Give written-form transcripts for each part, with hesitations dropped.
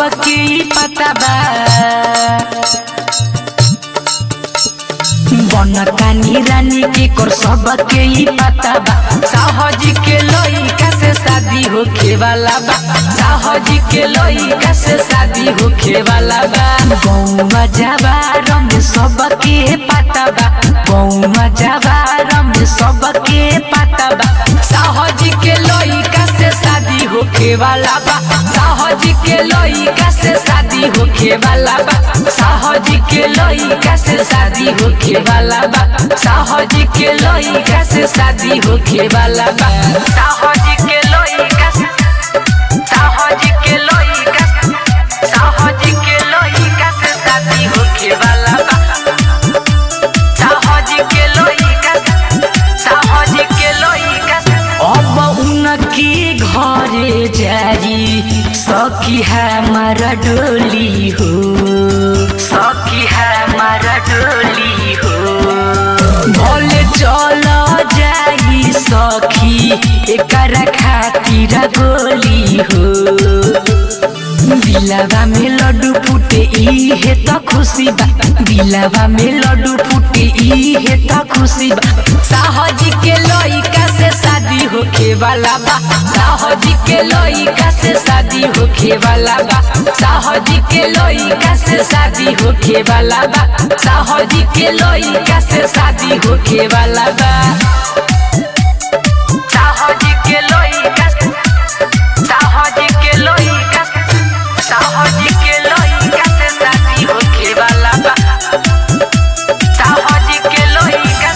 सबके पता बा बनतानी रानी के कर सबके पता बा साहजी के लइका से शादी होखे वाला बा साहजी के लइका से शादी होखे वाला बा बौवा जवार में सबके पता बा बौवा जवार में सबके पता बा साहजी के लइका से शादी होखे वाला बा साहजी के लइका से शादी होखे वाला बा साहजी के लइका से शादी होखे वाला बा साहजी के लइका से शादी होखे वाला बा साहजी के लइका साहजी के लइका साहजी के लइका से शादी होखे वाला बा साहजी के लइका साहजी के लइका अब उनके घरे जारी सखी हमारा डोली हो सखी हमारा डोली हो भले चल जाई सखी एकरा खातिर गोली हो दिलवा में लड्डू फूटे इहे त खुशी बा दिलवा में लड्डू फूटे इहे त खुशी बा साहजी के लइका से शादी होखे वाला बा साहजी के लइका से शादी होखे वाला बा साहजी के लइका से शादी होखे वाला बा साहजी के लइका से शादी होखे वाला बा साहजी के लइका साहजी के लइका साहजी के लइका से शादी होखे वाला बा साहजी के लइका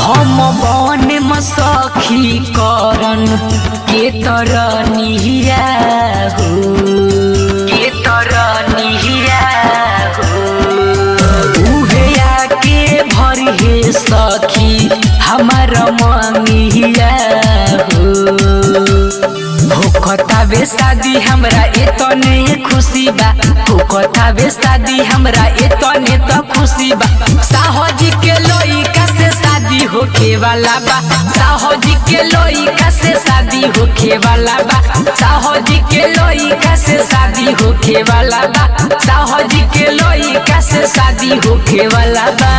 हम बने सखी करन के तरनिया हो के तरनिया हो उहे आके भरी हे सखी हमारा ममिया हो कताबे शादी हमरा एतने खुशी बा कताबे शादी हमरा एतने तो खुशी बा साहजी के लइका से शादी होखे वाला बा साहजी के लइका से शादी होखे वाला बा साहजी के लइका से शादी होखे वाला बा साहजी के लइका से शादी होखे वाला बा।